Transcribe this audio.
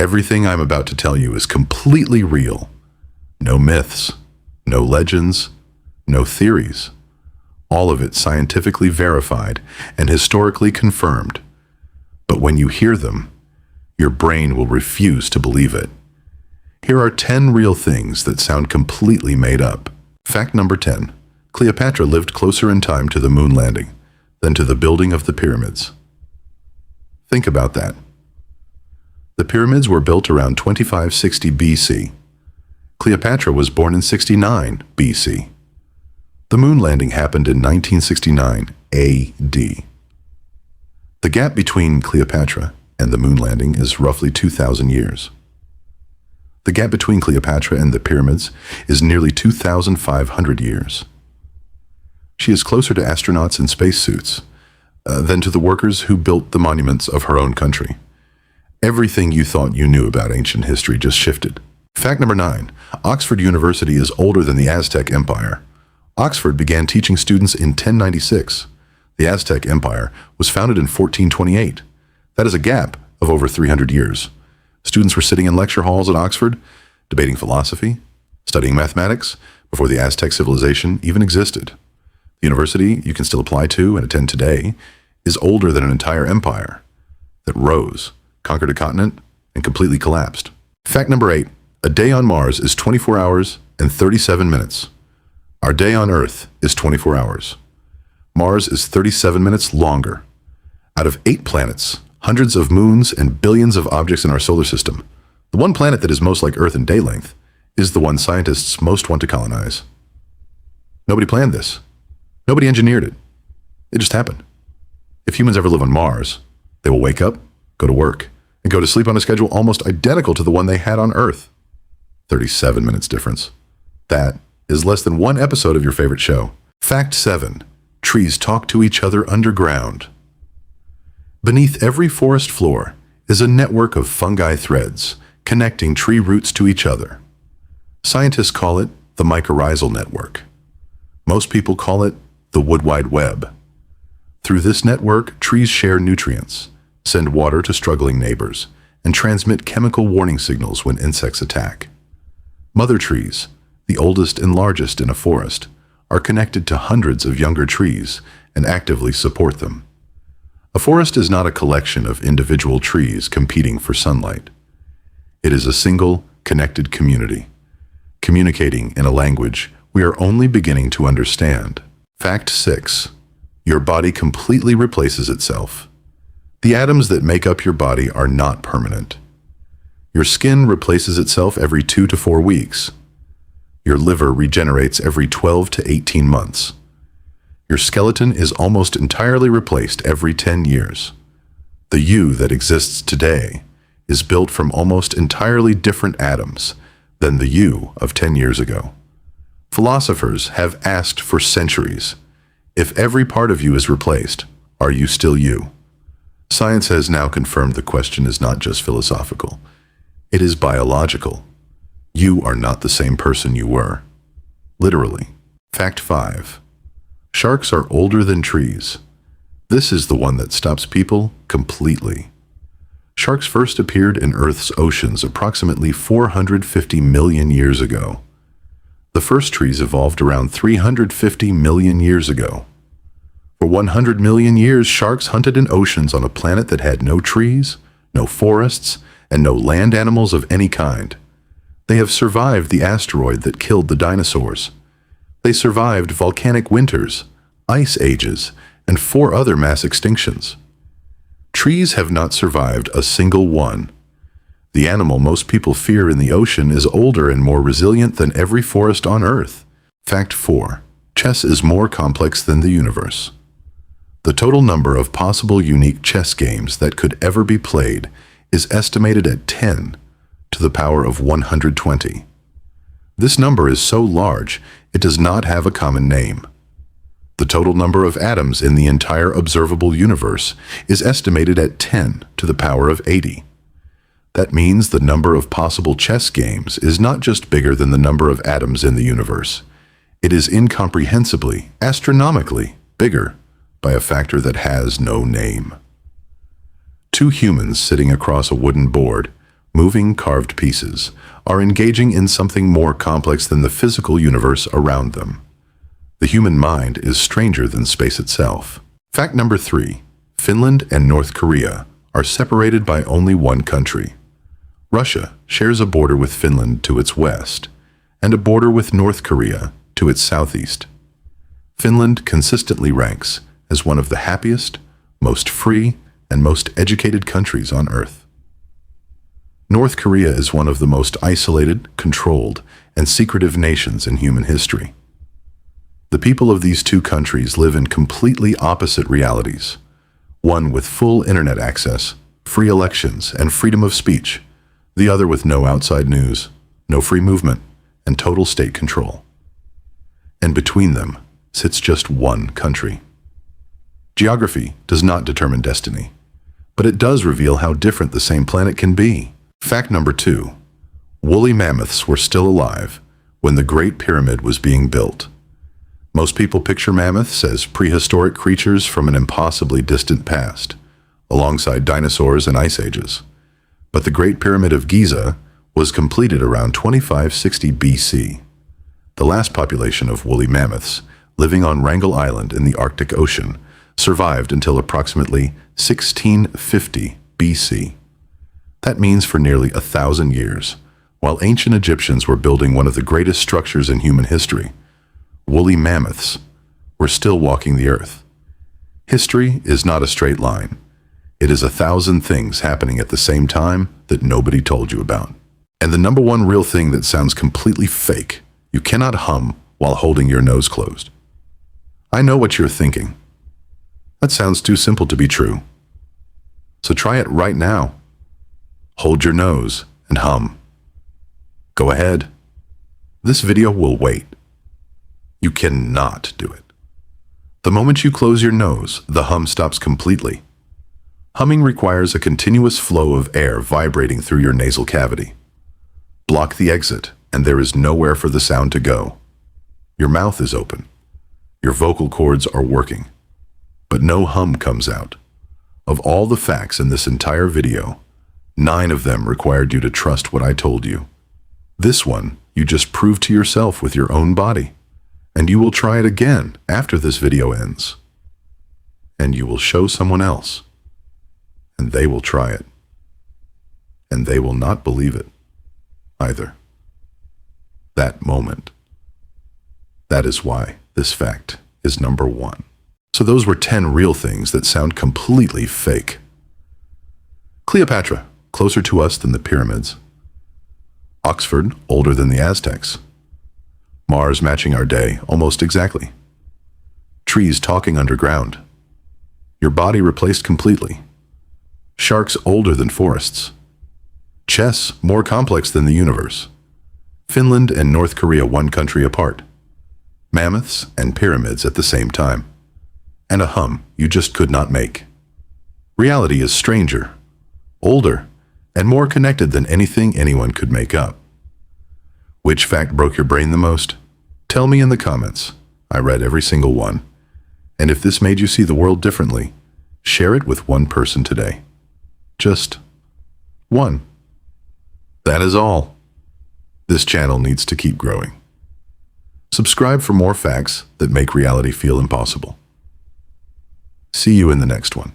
Everything I'm about to tell you is completely real. No myths, no legends, no theories. All of it scientifically verified and historically confirmed. But when you hear them, your brain will refuse to believe it. Here are 10 real things that sound completely made up. Fact number 10. Cleopatra lived closer in time to the moon landing than to the building of the pyramids. Think about that. The pyramids were built around 2560 BC. Cleopatra was born in 69 BC. The moon landing happened in 1969 AD. The gap between Cleopatra and the moon landing is roughly 2,000 years. The gap between Cleopatra and the pyramids is nearly 2,500 years. She is closer to astronauts in spacesuits than to the workers who built the monuments of her own country. Everything you thought you knew about ancient history just shifted. Fact number 9. Oxford University is older than the Aztec Empire. Oxford began teaching students in 1096. The Aztec Empire was founded in 1428. That is a gap of over 300 years. Students were sitting in lecture halls at Oxford, debating philosophy, studying mathematics, before the Aztec civilization even existed. The university you can still apply to and attend today is older than an entire empire that rose, conquered a continent, and completely collapsed. Fact number 8. A day on Mars is 24 hours and 37 minutes. Our day on Earth is 24 hours. Mars is 37 minutes longer. Out of 8 planets, hundreds of moons, and billions of objects in our solar system, the one planet that is most like Earth in day length is the one scientists most want to colonize. Nobody planned this. Nobody engineered it. It just happened. If humans ever live on Mars, they will wake up, go to work, and go to sleep on a schedule almost identical to the one they had on Earth. 37 minutes difference. That is less than one episode of your favorite show. Fact 7. Trees talk to each other underground. Beneath every forest floor is a network of fungi threads connecting tree roots to each other. Scientists call it the mycorrhizal network. Most people call it the Wood Wide Web. Through this network, trees share nutrients, send water to struggling neighbors, and transmit chemical warning signals when insects attack. Mother trees, the oldest and largest in a forest, are connected to hundreds of younger trees and actively support them. A forest is not a collection of individual trees competing for sunlight. It is a single, connected community, communicating in a language we are only beginning to understand. Fact 6. Your body completely replaces itself. The atoms that make up your body are not permanent. Your skin replaces itself every 2 to 4 weeks. Your liver regenerates every 12 to 18 months. Your skeleton is almost entirely replaced every 10 years. The you that exists today is built from almost entirely different atoms than the you of 10 years ago. Philosophers have asked for centuries, if every part of you is replaced, are you still you? Science has now confirmed the question is not just philosophical. It is biological. You are not the same person you were. Literally. Fact 5. Sharks are older than trees. This is the one that stops people completely. Sharks first appeared in Earth's oceans approximately 450 million years ago. The first trees evolved around 350 million years ago. For 100 million years, sharks hunted in oceans on a planet that had no trees, no forests, and no land animals of any kind. They have survived the asteroid that killed the dinosaurs. They survived volcanic winters, ice ages, and 4 other mass extinctions. Trees have not survived a single one. The animal most people fear in the ocean is older and more resilient than every forest on Earth. Fact 4. Chess is more complex than the universe. The total number of possible unique chess games that could ever be played is estimated at 10 to the power of 120. This number is so large, it does not have a common name. The total number of atoms in the entire observable universe is estimated at 10 to the power of 80. That means the number of possible chess games is not just bigger than the number of atoms in the universe. It is incomprehensibly, astronomically bigger by a factor that has no name. 2 humans sitting across a wooden board moving carved pieces, are engaging in something more complex than the physical universe around them. The human mind is stranger than space itself. Fact number 3. Finland and North Korea are separated by only one country. Russia shares a border with Finland to its west, and a border with North Korea to its southeast. Finland consistently ranks as one of the happiest, most free, and most educated countries on Earth. North Korea is one of the most isolated, controlled, and secretive nations in human history. The people of these two countries live in completely opposite realities, one with full internet access, free elections, and freedom of speech, the other with no outside news, no free movement, and total state control. And between them sits just one country. Geography does not determine destiny, but it does reveal how different the same planet can be. Fact number 2. Woolly mammoths were still alive when the Great Pyramid was being built. Most people picture mammoths as prehistoric creatures from an impossibly distant past, alongside dinosaurs and ice ages. But the Great Pyramid of Giza was completed around 2560 BC. The last population of woolly mammoths, living on Wrangel Island in the Arctic Ocean, survived until approximately 1650 BC. That means for nearly 1,000 years, while ancient Egyptians were building one of the greatest structures in human history, woolly mammoths were still walking the earth. History is not a straight line. It is 1,000 things happening at the same time that nobody told you about. And the number one real thing that sounds completely fake: you cannot hum while holding your nose closed. I know what you're thinking. That sounds too simple to be true. So try it right now. Hold your nose and hum. Go ahead. This video will wait. You cannot do it. The moment you close your nose, the hum stops completely. Humming requires a continuous flow of air vibrating through your nasal cavity. Block the exit, and there is nowhere for the sound to go. Your mouth is open. Your vocal cords are working, but no hum comes out. Of all the facts in this entire video, 9 of them required you to trust what I told you. This one, you just proved to yourself with your own body. And you will try it again after this video ends. And you will show someone else. And they will try it. And they will not believe it either. That moment. That is why this fact is number 1. So those were 10 real things that sound completely fake. Cleopatra, closer to us than the pyramids. Oxford, older than the Aztecs. Mars matching our day almost exactly. Trees talking underground. Your body replaced completely. Sharks older than forests. Chess more complex than the universe. Finland and North Korea one country apart. Mammoths and pyramids at the same time. And a hum you just could not make. Reality is stranger, older, and more connected than anything anyone could make up. Which fact broke your brain the most? Tell me in the comments. I read every single one. And if this made you see the world differently, share it with one person today. Just one. That is all. This channel needs to keep growing. Subscribe for more facts that make reality feel impossible. See you in the next one.